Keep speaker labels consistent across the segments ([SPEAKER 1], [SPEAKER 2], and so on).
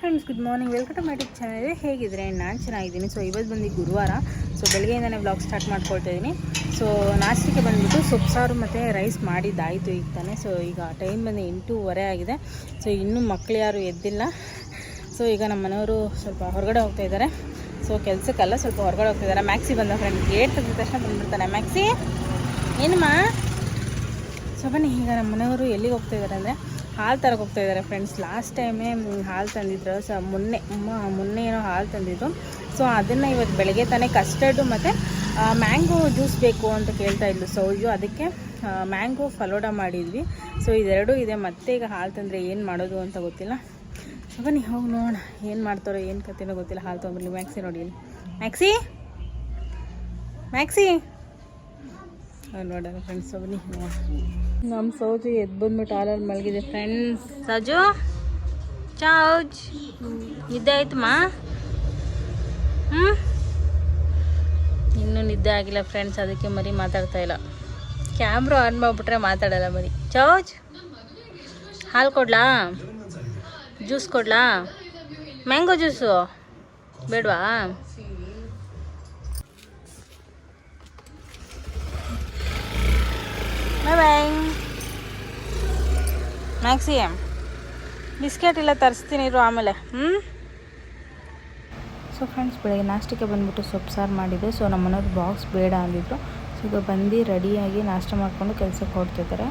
[SPEAKER 1] Friends, good morning. Welcome to my YouTube channel. ಹೇಗಿದ್ರೆ ನಾನು ಚೆನ್ನಾಗಿದ್ದೀನಿ. ಸೊ ಇವತ್ತು ಬಂದು ಗುರುವಾರ. ಸೊ ಬೆಳಗ್ಗೆಯಿಂದನೇ ವ್ಲಾಗ್ ಸ್ಟಾರ್ಟ್ ಮಾಡ್ಕೊಳ್ತಾ ಇದ್ದೀನಿ. ಸೊ ನಾಷ್ಟಕ್ಕೆ ಬಂದುಬಿಟ್ಟು ಸೊಪ್ಪು ಸಾರು ಮತ್ತು ರೈಸ್ ಮಾಡಿದ್ದಾಯಿತು ಈಗ ತಾನೆ. ಸೊ ಈಗ ಟೈಮ್ ಬಂದು 8:30 ಆಗಿದೆ. ಸೊ ಇನ್ನೂ ಮಕ್ಕಳು ಯಾರು ಎದ್ದಿಲ್ಲ. ಸೊ ಈಗ ನಮ್ಮ ಮನೆಯವರು ಸ್ವಲ್ಪ ಹೊರಗಡೆ ಹೋಗ್ತಾ ಇದ್ದಾರೆ. ಸೊ ಕೆಲಸಕ್ಕಲ್ಲ, ಸ್ವಲ್ಪ ಹೊರಗಡೆ ಹೋಗ್ತಿದ್ದಾರೆ. ಮ್ಯಾಕ್ಸಿ ಬಂದ ಫ್ರೆಂಡ್ ಗೇಟ್ ತೆಗೆದ ತಕ್ಷಣ ಬಂದುಬಿಡ್ತಾನೆ. ಮ್ಯಾಕ್ಸಿ ಏನಮ್ಮ? ಸೊ ಬನ್ನಿ, ಈಗ ನಮ್ಮ ಮನೆಯವರು ಎಲ್ಲಿಗೆ ಹೋಗ್ತಾ ಇದ್ದಾರೆ ಅಂದರೆ ಹಾಲು ತರಕ್ಕೆ ಹೋಗ್ತಾ ಇದ್ದಾರೆ ಫ್ರೆಂಡ್ಸ್. ಲಾಸ್ಟ್ ಟೈಮೇ ಹಾಲು ತಂದಿದ್ರು. ಸೊ ಮೊನ್ನೆ ಏನೋ ಹಾಲು ತಂದಿದ್ರು. ಸೊ ಅದನ್ನು ಇವತ್ತು ಬೆಳಗ್ಗೆ ತಾನೇ ಕಸ್ಟರ್ಡು ಮತ್ತು ಮ್ಯಾಂಗೋ ಜ್ಯೂಸ್ ಬೇಕು ಅಂತ ಕೇಳ್ತಾ ಇದ್ಲು ಸೌಜು. ಅದಕ್ಕೆ ಮ್ಯಾಂಗೋ ಫಲೋಡ ಮಾಡಿದ್ವಿ. ಸೊ ಇದೆರಡೂ ಇದೆ. ಮತ್ತೆ ಈಗ ಹಾಲು ತಂದರೆ ಏನು ಮಾಡೋದು ಅಂತ ಗೊತ್ತಿಲ್ಲ. ಸೊ ಬನ್ನಿ ಹೋಗಿ ನೋಡೋಣ ಏನು ಮಾಡ್ತಾರೋ ಏನು ಕತೆನೋ ಗೊತ್ತಿಲ್ಲ. ಹಾಲು ತೊಗೊಂಡ್ಬರ್ಲಿ. ಮ್ಯಾಕ್ಸಿ ನೋಡಿ ಇಲ್ಲಿ. ಮ್ಯಾಕ್ಸಿ ನೋಡೋಣ ಫ್ರೆಂಡ್ಸ್. ಬನ್ನಿ ನಮ್ಮ ಸೌಜು ಎದ್ದು ಬಂದ್ಬಿಟ್ಟು ಹಾಲಲ್ಲಿ ಮಲಗಿದೆ ಫ್ರೆಂಡ್ಸ್. ಸೌಜು ಚೌಜ್ ನಿದ್ದೆ ಆಯ್ತಮ್ಮ? ಇನ್ನೂ ನಿದ್ದೆ ಆಗಿಲ್ಲ ಫ್ರೆಂಡ್ಸ್. ಅದಕ್ಕೆ ಮರಿ ಮಾತಾಡ್ತಾ ಇಲ್ಲ. ಕ್ಯಾಮ್ರಾ ಆನ್ ಮಾಡಿಬಿಟ್ರೆ ಮಾತಾಡಲ್ಲ ಮರಿ. ಚೌಜ್ ಹಾಲು ಕೊಡ್ಲಾ? ಜ್ಯೂಸ್ ಕೊಡ್ಲಾ? ಮ್ಯಾಂಗೋ ಜ್ಯೂಸು ಬೇಡವಾ? ಬಾಯ್ ಮ್ಯಾಕ್ಸಿ. ಬಿಸ್ಕೆಟ್ ಇಲ್ಲ ತರಿಸ್ತೀನಿ ಇರು ಆಮೇಲೆ. ಸೊ ಫ್ರೆಂಡ್ಸ್, ಬೆಳಗ್ಗೆ ನಾಷ್ಟಕ್ಕೆ ಬಂದುಬಿಟ್ಟು ಸೊಪ್ಪು ಸಾರು ಮಾಡಿದ್ದೆ. ಸೊ ನಮ್ಮ ಮನೆಯವ್ರು ಬಾಕ್ಸ್ ಬೇಡ ಅಂದಿದ್ರು. ಸೊ ಈಗ ಬಂದು ರೆಡಿಯಾಗಿ ನಾಷ್ಟ ಮಾಡಿಕೊಂಡು ಕೆಲಸಕ್ಕೆ ಹೊರಡ್ತಿದ್ದಾರೆ.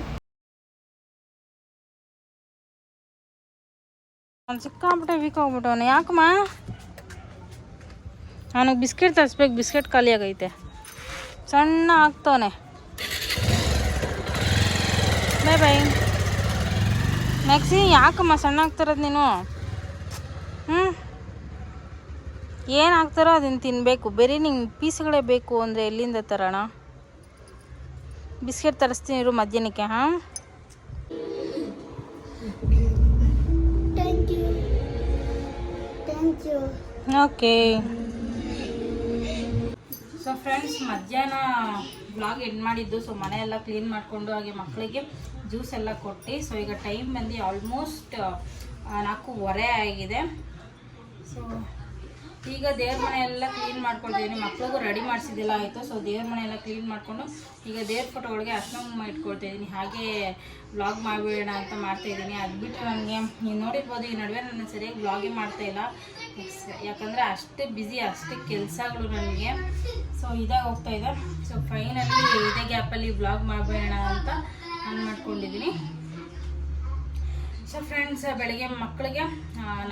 [SPEAKER 1] ನಾನು ಸಿಕ್ಕಾಬಿಟ್ಟೆ ವೀಕ್ ಹೋಗ್ಬಿಟ್ಟವನು. ಯಾಕಮ್ಮ? ನನಗೆ ಬಿಸ್ಕೆಟ್ ತರಿಸ್ಬೇಕು. ಬಿಸ್ಕೆಟ್ ಖಾಲಿ ಆಗೈತೆ. ಸಣ್ಣ ಆಗ್ತವನೆ. ಬಾಯ್ ಮ್ಯಾಕ್ಸಿ. ಯಾಕಮ್ಮ ಸಣ್ಣ ಆಗ್ತಿರೋದು ನೀನು? ಏನು ಆಗ್ತಾರೋ ಅದನ್ನು ತಿನ್ನಬೇಕು. ಬೇರೆ ನಿಂಗೆ ಪೀಸ್ಗಳೇ ಬೇಕು ಅಂದರೆ ಎಲ್ಲಿಂದ ತರೋಣ? ಬಿಸ್ಕೆಟ್ ತರಿಸ್ತೀನಿ ಇರು ಮಧ್ಯಾಹ್ನಕ್ಕೆ. ಓಕೆ. ಸೊ ಫ್ರೆಂಡ್ಸ್, ಮಧ್ಯಾಹ್ನ ವ್ಲಾಗ್ ಎಂಡ್ ಮಾಡಿದ್ದು. ಸೊ ಮನೆಯೆಲ್ಲ ಕ್ಲೀನ್ ಮಾಡಿಕೊಂಡು ಹಾಗೆ ಮಕ್ಕಳಿಗೆ ಜ್ಯೂಸ್ ಎಲ್ಲ ಕೊಟ್ಟು. ಸೊ ಈಗ ಟೈಮ್ ಬಂದು ಆಲ್ಮೋಸ್ಟ್ 4:30 ಆಗಿದೆ. ಸೊ ಈಗ ದೇವ್ರ ಮನೆಯೆಲ್ಲ ಕ್ಲೀನ್ ಮಾಡ್ಕೊಳ್ತಿದ್ದೀನಿ. ಮಕ್ಳಿಗೂ ರೆಡಿ ಮಾಡಿಸಿದ್ದೆಲ್ಲ ಆಯಿತು. ಸೊ ದೇವ್ರ ಮನೆಯೆಲ್ಲ ಕ್ಲೀನ್ ಮಾಡಿಕೊಂಡು ಈಗ ದೇವ್ರ ಫೋಟೋಗಳಿಗೆ ಅರ್ಶಿನ ಕುಂಕುಮ ಇಟ್ಕೊಳ್ತಾಯಿದ್ದೀನಿ. ಹಾಗೆ ವ್ಲಾಗ್ ಮಾಡಿಬಿಡೋಣ ಅಂತ ಮಾಡ್ತಾಯಿದ್ದೀನಿ. ಅದು ಬಿಟ್ಟು ನನಗೆ ನೀವು ನೋಡಿರ್ಬೋದು, ಈ ನಡುವೆ ನಾನು ಸರಿಯಾಗಿ ವ್ಲಾಗೇ ಮಾಡ್ತಾಯಿಲ್ಲ. ಯಾಕಂದರೆ ಅಷ್ಟೇ ಬ್ಯುಸಿ, ಅಷ್ಟೇ ಕೆಲಸಗಳು ನನಗೆ. ಸೊ ಇದಾಗಿ ಹೋಗ್ತಾಯಿದೆ. ಸೊ ಫೈನಲಿ ಇದೇ ಗ್ಯಾಪಲ್ಲಿ ವ್ಲಾಗ್ ಮಾಡಿಬಿಡೋಣ ಅಂತ ನಾನು ಮಾಡ್ಕೊಂಡಿದ್ದೀನಿ. ಸೊ ಫ್ರೆಂಡ್ಸ್, ಬೆಳಗ್ಗೆ ಮಕ್ಕಳಿಗೆ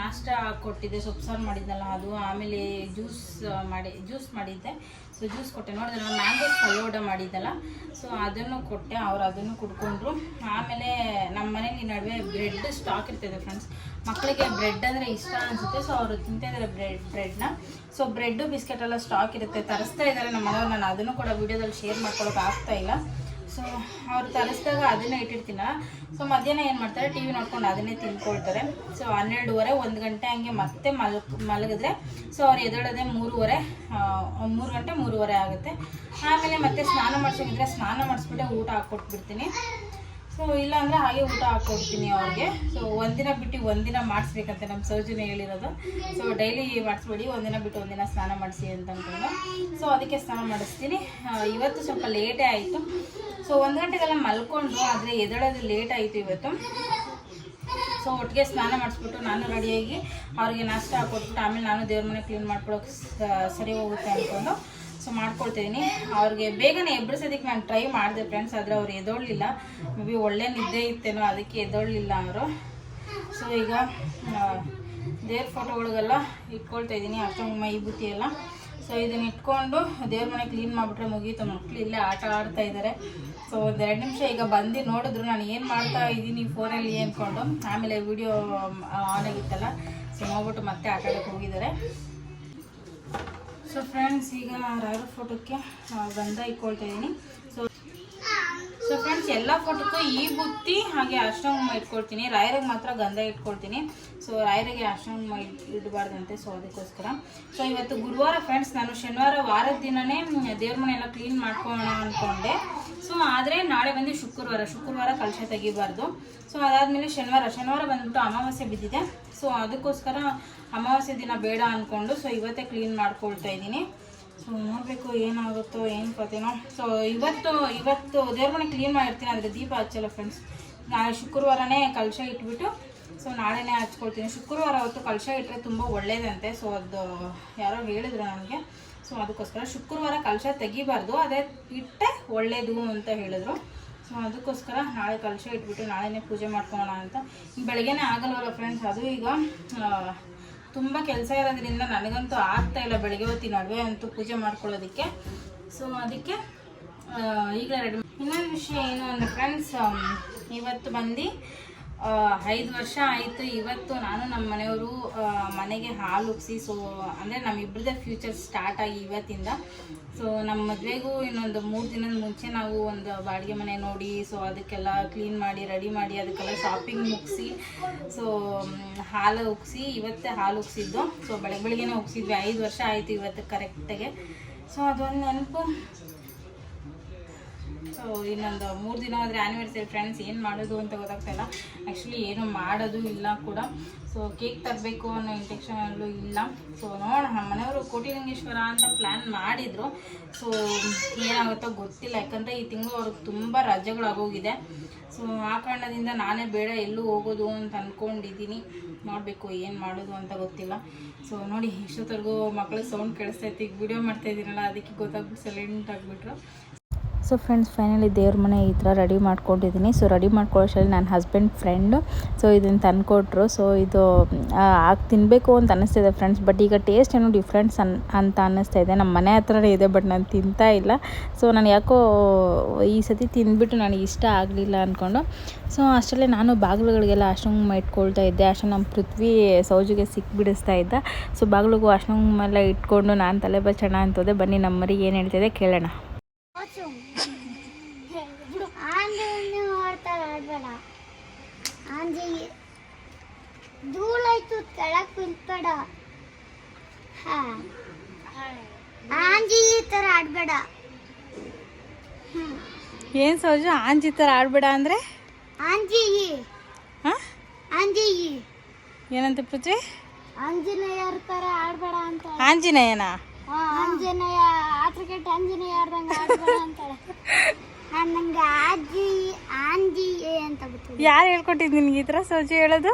[SPEAKER 1] ನಾಷ್ಟ ಕೊಟ್ಟಿದ್ದೆ. ಸೊಪ್ಪು ಸಾರು ಮಾಡಿದ್ನಲ್ಲ ಅದು. ಆಮೇಲೆ ಜ್ಯೂಸ್ ಮಾಡಿದ್ದೆ. ಸೊ ಜ್ಯೂಸ್ ಕೊಟ್ಟೆ. ನೋಡಿದ್ರೆ ನಾನು ಮ್ಯಾಂಗೋ ಫಲೋಡ ಮಾಡಿದ್ದಲ್ಲ. ಸೊ ಅದನ್ನು ಕೊಟ್ಟೆ. ಅವ್ರು ಅದನ್ನು ಕುಡ್ಕೊಂಡ್ರು. ಆಮೇಲೆ ನಮ್ಮ ಮನೇಲಿ ನಡುವೆ ಬ್ರೆಡ್ ಸ್ಟಾಕ್ ಇರ್ತದೆ ಫ್ರೆಂಡ್ಸ್. ಮಕ್ಕಳಿಗೆ ಬ್ರೆಡ್ ಅಂದರೆ ಇಷ್ಟ ಅನಿಸುತ್ತೆ. ಸೊ ಅವರು ತಿಂತಿದ್ದಾರೆ ಬ್ರೆಡ್ನ. ಸೊ ಬ್ರೆಡ್ಡು ಬಿಸ್ಕೆಟ್ ಎಲ್ಲ ಸ್ಟಾಕ್ ಇರುತ್ತೆ. ತರಿಸ್ತಾ ಇದ್ದಾರೆ ನಮ್ಮ ಮನೆಯವ್ರು. ನಾನು ಅದನ್ನು ಕೂಡ ವೀಡಿಯೋದಲ್ಲಿ ಶೇರ್ ಮಾಡ್ಕೊಳ್ಳೋಕೆ ಆಗ್ತಾಯಿಲ್ಲ. ಸೊ ಅವ್ರು ತರಿಸಿದಾಗ ಅದನ್ನೇ ಇಟ್ಟಿರ್ತೀನ. ಸೊ ಮಧ್ಯಾಹ್ನ ಏನು ಮಾಡ್ತಾರೆ, ಟಿ ವಿ ನೋಡ್ಕೊಂಡು ಅದನ್ನೇ ತಿನ್ಕೊಳ್ತಾರೆ. ಸೊ 12:30 1 ಗಂಟೆ ಹಂಗೆ ಮತ್ತೆ ಮಲಗಿದ್ರೆ ಸೊ ಅವ್ರು ಎದ್ದೇಳೋದೇ 3 ಗಂಟೆ 3:30 ಆಗುತ್ತೆ. ಆಮೇಲೆ ಮತ್ತೆ ಸ್ನಾನ ಮಾಡಿಸೋಗಿದ್ರೆ ಸ್ನಾನ ಮಾಡಿಸ್ಬಿಟ್ಟೆ ಊಟ ಹಾಕ್ಕೊಟ್ಬಿಡ್ತೀನಿ. ಸೊ ಇಲ್ಲಾಂದರೆ ಹಾಗೆ ಊಟ ಹಾಕ್ಕೊಡ್ತೀನಿ ಅವ್ರಿಗೆ. ಸೊ ಒಂದಿನ ಬಿಟ್ಟು ಒಂದಿನ ಮಾಡಿಸ್ಬೇಕಂತೆ ನಮ್ಮ ಸೌಜನ್ಯ ಹೇಳಿರೋದು. ಸೊ ಡೈಲಿ ಮಾಡಿಸ್ಬೇಡಿ, ಒಂದಿನ ಬಿಟ್ಟು ಒಂದಿನ ಸ್ನಾನ ಮಾಡಿಸಿ ಅಂತ ಅಂದ್ಕೊಂಡು. ಸೊ ಅದಕ್ಕೆ ಸ್ನಾನ ಮಾಡಿಸ್ತೀನಿ. ಇವತ್ತು ಸ್ವಲ್ಪ ಲೇಟೇ ಆಯಿತು. ಸೊ 1 ಗಂಟೆಗೆಲ್ಲ ಮಲ್ಕೊಂಡ್ರು, ಆದರೆ ಎದ್ದೇಳೋದು ಲೇಟ್ ಆಯಿತು ಇವತ್ತು. ಸೊ ಒಟ್ಟಿಗೆ ಸ್ನಾನ ಮಾಡಿಸ್ಬಿಟ್ಟು ನಾನು ರೆಡಿಯಾಗಿ ಅವ್ರಿಗೆ ನಾಷ್ಟ ಹಾಕ್ಕೊಟ್ಬಿಟ್ಟು ಆಮೇಲೆ ನಾನು ದೇವ್ರ ಮನೆ ಕ್ಲೀನ್ ಮಾಡ್ಕೊಳಕ್ಕೆ ಸರಿ ಹೋಗುತ್ತೆ ಅಂದ್ಕೊಂಡು ಸೊ ಮಾಡ್ಕೊಳ್ತಿದ್ದೀನಿ. ಅವ್ರಿಗೆ ಬೇಗನೆ ಎಬ್ಬರಿಸೋದಕ್ಕೆ ನಾನು ಟ್ರೈ ಮಾಡಿದೆ ಫ್ರೆಂಡ್ಸ್. ಆದರೆ ಅವ್ರು ಎದ್ದೊಳ್ಳಿಲ್ಲ. ಮೇ ಬಿ ಒಳ್ಳೆ ನಿದ್ದೆ ಇತ್ತೇನೋ, ಅದಕ್ಕೆ ಎದ್ದೊಳ್ಳಿಲ್ಲ ಅವರು. ಸೊ ಈಗ ದೇವ್ರ ಫೋಟೋಗಳಿಗೆಲ್ಲ ಇಟ್ಕೊಳ್ತಾ ಇದ್ದೀನಿ. ಅಷ್ಟೊಂದು ಮೈ ಬುತ್ತಿ ಎಲ್ಲ. ಸೊ ಇದನ್ನು ಇಟ್ಕೊಂಡು ದೇವ್ರ ಮನೆ ಕ್ಲೀನ್ ಮಾಡಿಬಿಟ್ರೆ ಮುಗೀತು. ಮಕ್ಕಳು ಇಲ್ಲೇ ಆಟ ಆಡ್ತಾ ಇದ್ದಾರೆ. ಸೊ 1-2 ನಿಮಿಷ ಈಗ ಬಂದು ನೋಡಿದ್ರು ನಾನು ಏನು ಮಾಡ್ತಾ ಇದ್ದೀನಿ ಫೋನಲ್ಲಿ ಅಂದ್ಕೊಂಡು. ಆಮೇಲೆ ವಿಡಿಯೋ ಆನ್ ಆಗಿತ್ತಲ್ಲ, ಸೊ ನೋಡ್ಬಿಟ್ಟು ಮತ್ತೆ ಆಟ ಆಡೋಕ್ಕೆ ಹೋಗಿದ್ದಾರೆ. ಸೊ ಫ್ರೆಂಡ್ಸ್, ಈಗ ರಾಯರ ಫೋಟೋಕ್ಕೆ ಗಂಧ ಇಟ್ಕೊಳ್ತಾ ಇದ್ದೀನಿ. ಸೊ ಸೊ ಫ್ರೆಂಡ್ಸ್, ಎಲ್ಲ ಫೋಟೋಕ್ಕೂ ಈ ಬುತ್ತಿ ಹಾಗೆ ಅರ್ಶಿನ ಇಟ್ಕೊಳ್ತೀನಿ. ರಾಯರಿಗೆ ಮಾತ್ರ ಗಂಧ ಇಟ್ಕೊಳ್ತೀನಿ. ಸೊ ರಾಯರಿಗೆ ಅರ್ಶಿನ ಇಡಬಾರ್ದಂತೆ, ಸೊ ಅದಕ್ಕೋಸ್ಕರ. ಸೊ ಇವತ್ತು ಗುರುವಾರ ಫ್ರೆಂಡ್ಸ್, ನಾನು ಶನಿವಾರ ವಾರದ ದಿನನೇ ದೇವ್ರ ಮನೆ ಎಲ್ಲ ಕ್ಲೀನ್ ಮಾಡ್ಕೊಳ್ಳೋಣ ಅಂದ್ಕೊಂಡೆ. ಸೊ ಆದರೆ ನಾಳೆ ಬಂದು ಶುಕ್ರವಾರ ಕಲಶ ತೆಗಿಬಾರ್ದು. ಸೊ ಅದಾದಮೇಲೆ ಶನಿವಾರ ಬಂದ್ಬಿಟ್ಟು ಅಮಾವಾಸ್ಯೆ ಬಿದ್ದಿದೆ. ಸೊ ಅದಕ್ಕೋಸ್ಕರ ಅಮಾವಾಸ್ಯೆ ದಿನ ಬೇಡ ಅಂದ್ಕೊಂಡು ಸೊ ಇವತ್ತೇ ಕ್ಲೀನ್ ಮಾಡ್ಕೊಳ್ತಾ ಇದ್ದೀನಿ. ಸೊ ನೋಡಬೇಕು ಏನಾಗುತ್ತೋ ಏನು ಕಥೆನೋ. ಸೊ ಇವತ್ತು ದೇವ್ರ ಮನೆ ಕ್ಲೀನ್ ಮಾಡಿರ್ತೀನಿ, ಆದರೆ ದೀಪ ಹಚ್ಚಲ್ಲ ಫ್ರೆಂಡ್ಸ್. ನಾಳೆ ಶುಕ್ರವಾರನೇ ಕಲಶ ಇಟ್ಬಿಟ್ಟು ಸೊ ನಾಳೆನೇ ಹಚ್ಕೊಳ್ತೀನಿ. ಶುಕ್ರವಾರ ಹೊತ್ತು ಕಲಶ ಇಟ್ಟರೆ ತುಂಬ ಒಳ್ಳೇದಂತೆ. ಸೊ ಅದು ಯಾರೋ ಹೇಳಿದ್ರು ನನಗೆ. ಸೊ ಅದಕ್ಕೋಸ್ಕರ ಶುಕ್ರವಾರ ಕಲಶ ತೆಗಿಬಾರ್ದು, ಅದೇ ಇಟ್ಟೆ ಒಳ್ಳೇದು ಅಂತ ಹೇಳಿದ್ರು. ಸೊ ಅದಕ್ಕೋಸ್ಕರ ನಾಳೆ ಕಲಶ ಇಟ್ಬಿಟ್ಟು ನಾಳೆನೇ ಪೂಜೆ ಮಾಡ್ಕೊಳ್ಳೋಣ ಅಂತ. ಬೆಳಗ್ಗೆನೇ ಆಗಲ್ವಲ್ಲ ಫ್ರೆಂಡ್ಸ್, ಅದು ಈಗ ತುಂಬ ಕೆಲಸ ಇರೋದ್ರಿಂದ ನನಗಂತೂ ಆಗ್ತಾಯಿಲ್ಲ ಬೆಳಗ್ಗೆ ಹೊತ್ತಿನ ನಡುವೆ ಅಂತೂ ಪೂಜೆ ಮಾಡ್ಕೊಳ್ಳೋದಕ್ಕೆ. ಸೊ ಅದಕ್ಕೆ ಈಗ ರೆಡಿ. ಇನ್ನೊಂದು ವಿಷಯ ಏನು ಅಂದರೆ ಫ್ರೆಂಡ್ಸ್, ಇವತ್ತು ಬಂದು 5 ವರ್ಷ ಆಯಿತು. ಇವತ್ತು ನಾನು ನಮ್ಮ ಮನೆಯವರು ಮನೆಗೆ ಹಾಲು ಉಗ್ಸಿ, ಸೊ ಅಂದರೆ ನಮ್ಮಿಬ್ಬರದೇ ಫ್ಯೂಚರ್ ಸ್ಟಾರ್ಟ್ ಆಗಿ ಇವತ್ತಿಂದ. ಸೊ ನಮ್ಮ ಮದುವೆಗೂ ಇನ್ನೊಂದು 3 ದಿನದ ಮುಂಚೆ ನಾವು ಒಂದು ಬಾಡಿಗೆ ಮನೆ ನೋಡಿ, ಸೊ ಅದಕ್ಕೆಲ್ಲ ಕ್ಲೀನ್ ಮಾಡಿ ರೆಡಿ ಮಾಡಿ ಅದಕ್ಕೆಲ್ಲ ಶಾಪಿಂಗ್ ಮುಗಿಸಿ, ಸೊ ಹಾಲು ಉಗ್ಸಿ ಇವತ್ತೇ ಹಾಲು ಉಗ್ಸಿದ್ದು. ಸೊ ಬೆಳಗ್ಗೆನೇ ಉಗ್ಸಿದ್ವಿ. 5 ವರ್ಷ ಆಯಿತು ಇವತ್ತು ಕರೆಕ್ಟಾಗೆ. ಸೊ ಅದೊಂದು ನೆನಪು. ಸೊ ಇನ್ನೊಂದು 3 ದಿನ ಆದರೆ ಆ್ಯನಿವರ್ಸರಿ ಫ್ರೆಂಡ್ಸ್. ಏನು ಮಾಡೋದು ಅಂತ ಗೊತ್ತಾಗ್ತಾಯಿಲ್ಲ. ಆ್ಯಕ್ಚುಲಿ ಏನು ಮಾಡೋದು ಇಲ್ಲ ಕೂಡ. ಸೊ ಕೇಕ್ ತರಬೇಕು ಅನ್ನೋ ಇಂಟೆನ್ಷನಲ್ಲೂ ಇಲ್ಲ. ಸೊ ನೋಡೋಣ, ನಮ್ಮ ಮನೆಯವರು ಕೋಟಿಲಿಂಗೇಶ್ವರ ಅಂತ ಪ್ಲ್ಯಾನ್ ಮಾಡಿದರು. ಸೊ ಏನಾಗುತ್ತೋ ಗೊತ್ತಿಲ್ಲ, ಯಾಕಂದರೆ ಈ ತಿಂಗಳು ಅವ್ರಿಗೆ ತುಂಬ ರಜೆಗಳಾಗೋಗಿದೆ. ಸೊ ಆ ಕಾರಣದಿಂದ ನಾನೇ ಬೇಡ ಎಲ್ಲೂ ಹೋಗೋದು ಅಂತ ಅಂದ್ಕೊಂಡಿದ್ದೀನಿ. ನೋಡಬೇಕು ಏನು ಮಾಡೋದು ಅಂತ ಗೊತ್ತಿಲ್ಲ. ಸೊ ನೋಡಿ, ಇಷ್ಟೊತ್ತರೆಗೂ ಮಕ್ಳಿಗೆ ಸೌಂಡ್ ಕೇಳಿಸ್ತೈತಿ. ಈಗ ವಿಡಿಯೋ ಮಾಡ್ತಾಯಿದ್ದೀನಲ್ಲ, ಅದಕ್ಕೆ ಗೊತ್ತಾಗ್ಬಿಟ್ಟು ಸೈಲೆಂಟ್ ಆಗಿಬಿಟ್ರು.
[SPEAKER 2] ಸೊ ಫ್ರೆಂಡ್ಸ್, ಫೈನಲಿ ದೇವ್ರ ಮನೆ ಈ ಥರ ರೆಡಿ ಮಾಡ್ಕೊಂಡಿದ್ದೀನಿ. ಸೊ ರೆಡಿ ಮಾಡ್ಕೊಳ್ಳೋಷ್ಟರಲ್ಲಿ ನನ್ನ ಹಸ್ಬೆಂಡ್ ಫ್ರೆಂಡು ಸೊ ಇದನ್ನು ತಂದುಕೊಟ್ರು. ಸೊ ಇದು ತಿನ್ನಬೇಕು ಅಂತ ಅನ್ನಿಸ್ತಿದೆ ಫ್ರೆಂಡ್ಸ್. ಬಟ್ ಈಗ ಟೇಸ್ಟ್ ಏನೋ ಡಿಫ್ರೆನ್ಸ್ ಅಂತ ಅನ್ನಿಸ್ತಾ ಇದೆ. ನಮ್ಮ ಮನೆ ಹತ್ರನೇ ಇದೆ, ಬಟ್ ನಾನು ತಿಂತಾ ಇಲ್ಲ. ಸೊ ನಾನು ಯಾಕೋ ಈ ಸತಿ ತಿಂದ್ಬಿಟ್ಟು ನನಗೆ ಇಷ್ಟ ಆಗಲಿಲ್ಲ ಅಂದ್ಕೊಂಡು ಸೊ ಅಷ್ಟರಲ್ಲೇ ನಾನು ಬಾಗಿಲುಗಳಿಗೆಲ್ಲ ಅರ್ಶಿನ ಇಟ್ಕೊಳ್ತಾ ಇದ್ದೆ. ಅಷ್ಟೇ ನಮ್ಮ ಪೃಥ್ವಿ ಸೌಜಿಗೆ ಸಿಕ್ಬಿಡಿಸ್ತಾ ಇದ್ದ. ಸೊ ಬಾಗಿಲಿಗೂ ಅರ್ಶಿನ ಎಲ್ಲ ಇಟ್ಕೊಂಡು ನಾನು ತಲೆ ಬಚ್ಚೋಣ ಅಂತೋದೆ. ಬನ್ನಿ ನಮ್ಮ ಮರಿಗೆ ಏನು ಹೇಳ್ತಿದೆ ಕೇಳೋಣ.
[SPEAKER 3] ಧೂಳಾಯ್ತು ಕೆಳಕ್ ನಿಲ್ಬೇಡ. ಆಂಜಿ ಈ ತರ ಆಡ್ಬೇಡ.
[SPEAKER 2] ಏನು ಸೌಜು ಆಂಜಿ ಥರ ಆಡ್ಬೇಡ ಅಂದರೆ?
[SPEAKER 3] ಆಂಜಿ ಆಂಜಿ
[SPEAKER 2] ಏನಂತ ಪೃಥ್ವಿ?
[SPEAKER 3] ಆಂಜನೇಯರ ತರ ಆಡ್ಬೇಡ ಅಂತ.
[SPEAKER 2] ಆಂಜನೇಯನ?
[SPEAKER 3] ಆಂಜನೇಯ ಆತ್ರಕೆಟ್ಟ ಆಂಜನೇಯ ಆಡ್ದಂಗ ಆಡ್ಬೇಡ ಅಂತಾಳೆ. ನಂಗೆ ಆಂಜಿ ಅಂತ ಗೊತ್ತಿಲ್ಲ.
[SPEAKER 2] ಯಾರು ಹೇಳ್ಕೊಟ್ಟಿದ್ದು ನಿನ್ಗೆ ಈ ಥರ ಸೌಜು ಹೇಳೋದು?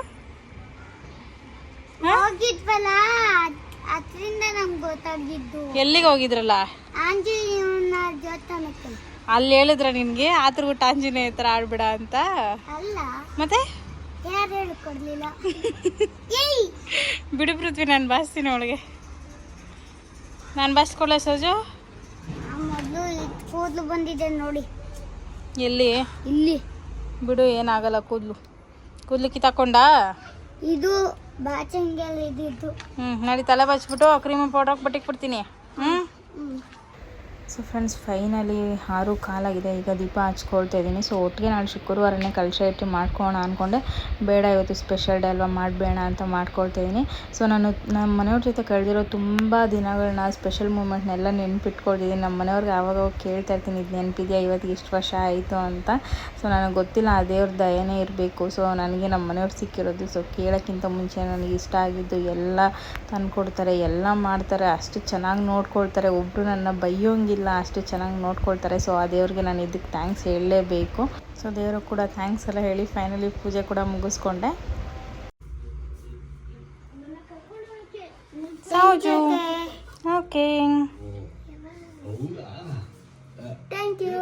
[SPEAKER 3] ಹೋಗಿದ್ವಲ್ಲ, ಅದರಿಂದ ನಮ್ಗೆ ಗೊತ್ತಾಗಿದ್ದು.
[SPEAKER 2] ಎಲ್ಲಿಗೆ ಹೋಗಿದ್ರಲ್ಲ?
[SPEAKER 3] ಆಂಜನೇಯನ ಜೊತೆ.
[SPEAKER 2] ಅಲ್ಲಿ ಹೇಳಿದ್ರ ನಿನ್ಗೆ ಆತರ್ಬಿಟ್ಟು ಆಂಜನೇಯ ಥರ ಆಡ್ಬೇಡ ಅಂತ?
[SPEAKER 3] ಅಲ್ಲ,
[SPEAKER 2] ಮತ್ತೆ
[SPEAKER 3] ಯಾರು ಹೇಳ್ಕೊಡ್ಲಿಲ್ಲ.
[SPEAKER 2] ಬಿಡು ಪೃಥ್ವಿ, ನಾನು ಬಾಸ್ತೀನಿ ಅವಳಿಗೆ. ನಾನು ಬಾಸ್ಕೊಳ್ಳೆ ಸೌಜು?
[SPEAKER 3] ಮೊದಲು ಕೂದಲು ಬಂದಿದೆ ನೋಡಿ.
[SPEAKER 2] ಎಲ್ಲಿ?
[SPEAKER 3] ಇಲ್ಲಿ.
[SPEAKER 2] ಬಿಡು, ಏನಾಗಲ್ಲ. ಕೂದಲು ಕಿತ್ತಾಕೊಂಡ?
[SPEAKER 3] ಇದು ಬಾಚಂಗೆಲ್ಲ ಇದ್ದಿದ್ದು.
[SPEAKER 2] ನಡಿ, ತಲೆ ಬಚ್ಬಿಟ್ಟು ಕ್ರೀಮ್ ಪೌಡರ್ ಬಟ್ಟಿಗೆ ಬಿಡ್ತೀನಿ. ಸೊ ಫ್ರೆಂಡ್ಸ್, ಫೈನಲಿ 6:15 ಈಗ ದೀಪ ಹಚ್ಕೊಳ್ತಾ ಇದ್ದೀನಿ. ಸೊ ಒಟ್ಟಿಗೆ ನಾಳೆ ಶುಕ್ರವಾರನೇ ಕಲಶ ಇಟ್ಟು ಮಾಡ್ಕೊಳ್ಳೋಣ ಅಂದ್ಕೊಂಡೆ. ಬೇಡ, ಇವತ್ತು ಸ್ಪೆಷಲ್ ಡೇ ಅಲ್ವಾ, ಮಾಡಬೇಡ ಅಂತ ಮಾಡ್ಕೊಳ್ತಾ ಇದ್ದೀನಿ. ಸೊ ನಾನು ನಮ್ಮ ಮನೆಯವ್ರ ಜೊತೆ ಕಳೆದಿರೋ ತುಂಬ ದಿನಗಳನ್ನ, ಸ್ಪೆಷಲ್ ಮೂಮೆಂಟ್ನೆಲ್ಲ ನೆನ್ಪಿಟ್ಕೊಳ್ತಿದ್ದೀನಿ. ನಮ್ಮ ಮನೆಯವ್ರಿಗೆ ಆವಾಗ ಕೇಳ್ತಾ ಇರ್ತೀನಿ, ಇದು ನೆನಪಿದೆಯಾ, ಇವತ್ತಿಗೆ ಇಷ್ಟು ವರ್ಷ ಆಯಿತು ಅಂತ. ಸೊ ನನಗೆ ಗೊತ್ತಿಲ್ಲ, ಆ ದೇವ್ರ ದಯನೇ ಇರಬೇಕು. ಸೊ ನನಗೆ ನಮ್ಮ ಮನೆಯವ್ರು ಸಿಕ್ಕಿರೋದು. ಸೊ ಕೇಳೋಕ್ಕಿಂತ ಮುಂಚೆ ನನಗೆ ಇಷ್ಟ ಆಗಿದ್ದು ಎಲ್ಲ ತಂದುಕೊಡ್ತಾರೆ, ಎಲ್ಲ ಮಾಡ್ತಾರೆ, ಅಷ್ಟು ಚೆನ್ನಾಗಿ ನೋಡ್ಕೊಳ್ತಾರೆ. ಒಬ್ಬರು ನನ್ನ ಬೈಯೋಂಗಿಲ್ಲ, ಅಷ್ಟು ಚೆನ್ನಾಗಿ ನೋಡ್ಕೊಳ್ತಾರೆ. ಸೊ ಆ ದೇವ್ರಿಗೆ ನಾನು ಇದಕ್ಕೆ ಥ್ಯಾಂಕ್ಸ್ ಹೇಳಲೇಬೇಕು. ಸೊ ದೇವ್ರಿಗೆ ಕೂಡ ಥ್ಯಾಂಕ್ಸ್ ಎಲ್ಲ ಹೇಳಿ ಫೈನಲಿ ಪೂಜೆ ಕೂಡ ಮುಗಿಸ್ಕೊಂಡೆ. Sauju, okay,
[SPEAKER 3] thank you.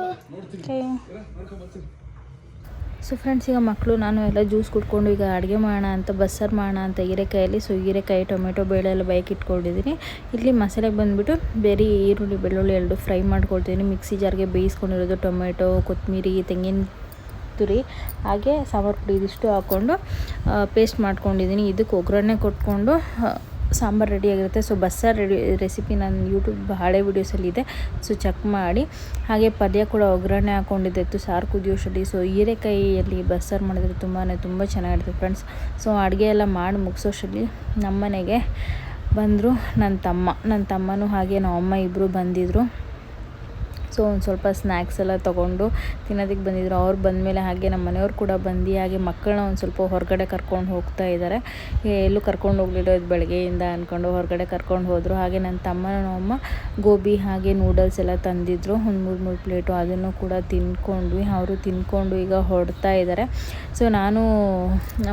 [SPEAKER 2] So friends, ಈಗ ಮಕ್ಕಳು ನಾನು ಎಲ್ಲ ಜ್ಯೂಸ್ ಕುಡ್ಕೊಂಡು ಈಗ ಅಡುಗೆ ಮಾಡೋಣ ಅಂತ ಬಸ್ಸಾರು ಮಾಡೋಣ ಅಂತ ಹೀರೆಕಾಯಲ್ಲಿ. ಸೊ ಹೀರೆಕಾಯಿ, ಟೊಮೆಟೊ, ಬೇಳೆ ಎಲ್ಲ ಬೈಕ್ ಇಟ್ಕೊಂಡಿದ್ದೀನಿ. ಇಲ್ಲಿ ಮಸಾಲೆಗೆ ಬಂದುಬಿಟ್ಟು ಬೇರೆ ಈರುಳ್ಳಿ, ಬೆಳ್ಳುಳ್ಳಿ 2 ಫ್ರೈ ಮಾಡ್ಕೊಳ್ತೀನಿ. ಮಿಕ್ಸಿ ಜಾರ್ಗೆ ಬೇಯಿಸ್ಕೊಂಡಿರೋದು ಟೊಮೆಟೊ, ಕೊತ್ತಂಬರಿ, ತೆಂಗಿನ ತುರಿ ಹಾಗೆ ಸಾಂಬಾರು ಪುಡಿ ಇದಿಷ್ಟು ಹಾಕ್ಕೊಂಡು ಪೇಸ್ಟ್ ಮಾಡ್ಕೊಂಡಿದ್ದೀನಿ. ಇದಕ್ಕೆ ಒಗ್ಗರಣೆ ಕೊಟ್ಕೊಂಡು ಸಾಂಬಾರು ರೆಡಿಯಾಗಿರುತ್ತೆ. ಸೊ ಬಸ್ಸಾರು ರೆಸಿಪಿ ನಾನು ಯೂಟ್ಯೂಬ್ ಹಳೆ ವೀಡಿಯೋಸಲ್ಲಿದೆ, ಸೊ ಚೆಕ್ ಮಾಡಿ. ಹಾಗೆ ಪಲ್ಯ ಕೂಡ ಒಗ್ಗರಣೆ ಹಾಕ್ಕೊಂಡಿದ್ದೆ ಸಾರು ಕುದಿಯೋಷ್ಟರಲ್ಲಿ. ಸೊ ಹೀರೆಕಾಯಿಯಲ್ಲಿ ಬಸ್ಸಾರು ಮಾಡಿದ್ರೆ ತುಂಬ ಚೆನ್ನಾಗಿರುತ್ತೆ ಫ್ರೆಂಡ್ಸ್. ಸೊ ಅಡುಗೆ ಎಲ್ಲ ಮಾಡಿ ಮುಗಿಸೋಷ್ಟರಲ್ಲಿ ನಮ್ಮ ಮನೆಗೆ ಬಂದರು ನನ್ನ ತಮ್ಮನೂ ಹಾಗೆ ನಮ್ಮಮ್ಮ ಇಬ್ಬರು ಬಂದಿದ್ದರು. ಸೊ ಒಂದು ಸ್ವಲ್ಪ ಸ್ನ್ಯಾಕ್ಸ್ ಎಲ್ಲ ತೊಗೊಂಡು ತಿನ್ನೋದಕ್ಕೆ ಬಂದಿದ್ದರು. ಅವ್ರು ಬಂದಮೇಲೆ ಹಾಗೆ ನಮ್ಮ ಮನೆಯವ್ರು ಕೂಡ ಬಂದು ಹಾಗೆ ಮಕ್ಕಳನ್ನ ಒಂದು ಸ್ವಲ್ಪ ಹೊರಗಡೆ ಕರ್ಕೊಂಡು ಹೋಗ್ತಾ ಇದ್ದಾರೆ. ಎಲ್ಲೂ ಕರ್ಕೊಂಡು ಹೋಗ್ಲಿಡೋದು ಬೆಳಗ್ಗೆಯಿಂದ ಅಂದ್ಕೊಂಡು ಹೊರಗಡೆ ಕರ್ಕೊಂಡು ಹೋದರು. ಹಾಗೆ ನನ್ನ ತಮ್ಮನ ನಮ್ಮಮ್ಮ ಗೋಬಿ ಹಾಗೆ ನೂಡಲ್ಸ್ ಎಲ್ಲ ತಂದಿದ್ದರು, ಒಂದು 3 ಪ್ಲೇಟು. ಅದನ್ನು ಕೂಡ ತಿಂದ್ಕೊಂಡ್ವಿ. ಅವರು ತಿಂದ್ಕೊಂಡು ಈಗ ಹೊರಡ್ತಾ ಇದ್ದಾರೆ. ಸೊ ನಾನು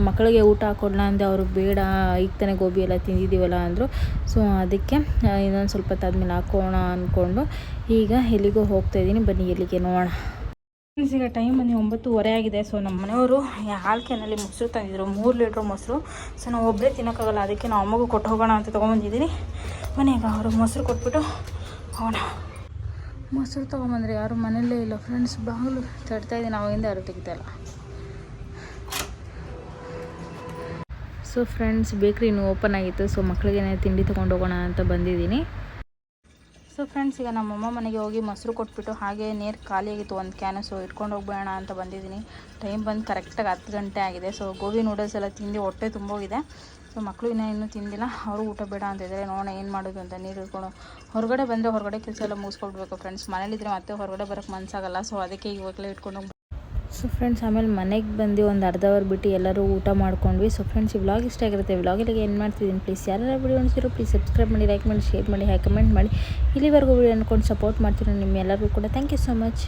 [SPEAKER 2] ಮಕ್ಕಳಿಗೆ ಊಟ ಹಾಕೊಡ್ಲ ಅಂದೆ, ಅವರು ಬೇಡ ಈಗ ತಾನೇ ಗೋಬಿ ಎಲ್ಲ ತಿಂದಿದ್ದೀವಲ್ಲ ಅಂದರು. ಸೊ ಅದಕ್ಕೆ ಇನ್ನೊಂದು ಸ್ವಲ್ಪ ತಾದ್ಮೇಲೆ ಹಾಕೋಣ ಅಂದ್ಕೊಂಡು ಈಗ ಎಲ್ಲಿಗೋ ಹೋಗ್ತಾಯಿದ್ದೀನಿ. ಬನ್ನಿ ಎಲ್ಲಿಗೆ ನೋಡೋಣ. ಈಗ ಟೈಮ್ ಬಂದು 9:30 ಆಗಿದೆ. ಸೊ ನಮ್ಮ ಮನೆಯವರು ಹಾಲು ಕ್ಯಾನಲ್ಲಿ ಮೊಸರು ತಂದಿದ್ರು, 3 ಲೀಟ್ರ್ ಮೊಸರು. ಸೊ ನಾವು ಒಬ್ಬರೇ ತಿನ್ನೋಕ್ಕಾಗಲ್ಲ, ಅದಕ್ಕೆ ನಾವು ಅಮ್ಮಗೂ ಕೊಟ್ಟು ಹೋಗೋಣ ಅಂತ ತೊಗೊಂಬಂದಿದ್ದೀನಿ. ಮನೆಗೆ ಅವರು ಮೊಸರು ಕೊಟ್ಬಿಟ್ಟು ಹೋಗೋಣ. ಮೊಸರು ತೊಗೊಂಬಂದ್ರೆ ಯಾರು ಮನೆಯಲ್ಲೇ ಇಲ್ಲ ಫ್ರೆಂಡ್ಸ್. ಬಾಗಿಲು ತಡ್ತಾಯಿದ್ದೀನಿ, ಅವಾಗಿಂದ ಯಾರು ತೆಗಿತಾಯಿಲ್ಲ. ಸೊ ಫ್ರೆಂಡ್ಸ್, ಬೇಕ್ರಿ ಇನ್ನೂ ಓಪನ್ ಆಗಿತ್ತು. ಸೊ ಮಕ್ಕಳಿಗೆ ತಿಂಡಿ ತೊಗೊಂಡು ಹೋಗೋಣ ಅಂತ ಬಂದಿದ್ದೀನಿ. ಸೊ ಫ್ರೆಂಡ್ಸ್, ಈಗ ನಮ್ಮಮ್ಮ ಮನೆಗೆ ಹೋಗಿ ಮೊಸರು ಕೊಟ್ಬಿಟ್ಟು ಹಾಗೆ ನೀರು ಖಾಲಿ ಆಗಿತ್ತು 1 ಕ್ಯಾನು. ಸೊ ಇಟ್ಕೊಂಡು ಹೋಗ್ಬೇಡ ಅಂತ ಬಂದಿದ್ದೀನಿ. ಟೈಮ್ ಬಂದು ಕರೆಕ್ಟಾಗಿ 10 ಗಂಟೆ ಆಗಿದೆ. ಸೊ ಗೋಬಿ ನೂಡಲ್ಸ್ ಎಲ್ಲ ತಿಂದು ಹೊಟ್ಟೆ ತುಂಬೋಗಿದೆ. ಸೊ ಮಕ್ಕಳು ಇನ್ನೂ ತಿಂದಿಲ್ಲ, ಅವರು ಊಟ ಬೇಡ ಅಂತಿದ್ದಾರೆ. ನೋಡೋಣ ಏನು ಮಾಡೋದು ಅಂತ. ನೀರು ಇಟ್ಕೊಂಡು ಹೊರಗಡೆ ಬಂದರೆ ಹೊರಗಡೆ ಕೆಲಸ ಎಲ್ಲ ಮುಗಿಸ್ಕೊಡ್ಬೇಕು ಫ್ರೆಂಡ್ಸ್. ಮನೇಲಿದ್ದರೆ ಮತ್ತೆ ಹೊರಗಡೆ ಬರೋಕ್ಕೆ ಮನಸ್ಸಾಗಲ್ಲ. ಸೊ ಅದಕ್ಕೆ ಇವಾಗಲೇ ಇಟ್ಕೊಂಡು ಸೊ ಫ್ರೆಂಡ್ಸ್, ಆಮೇಲೆ ಮನೆಗೆ ಬಂದು ಒಂದು ಅರ್ಧ ಅವರ್ ಬಿಟ್ಟು ಎಲ್ಲರೂ ಊಟ ಮಾಡ್ಕೊಂಡ್ವಿ. ಸೊ ಫ್ರೆಂಡ್ಸ್, ಈ ವ್ಲಾಗ್ ಇಷ್ಟ ಆಗಿರುತ್ತೆ. ವ್ಲಾಗಿಗೆ ಏನು ಮಾಡ್ತಿದ್ದೀನಿ, ಪ್ಲೀಸ್ ಯಾರು ವಿಡಿಯೋ ನೋಡ್ತಿರೋ ಪ್ಲೀಸ್ ಸಬ್ಸ್ಕ್ರೈಬ್ ಮಾಡಿ, ಲೈಕ್ ಮಾಡಿ, ಶೇರ್ ಮಾಡಿ, ಹಾಗೆ ಕಮೆಂಟ್ ಮಾಡಿ. ಇಲ್ಲಿವರೆಗೂ ವಿಡಿಯೋ ಅಂದ್ಕೊಂಡು ಸಪೋರ್ಟ್ ಮಾಡ್ತಿರೋ ನಿಮ್ಮೆಲ್ಲರಿಗೂ ಕೂಡ ಥ್ಯಾಂಕ್ ಯು ಸೊ ಮಚ್.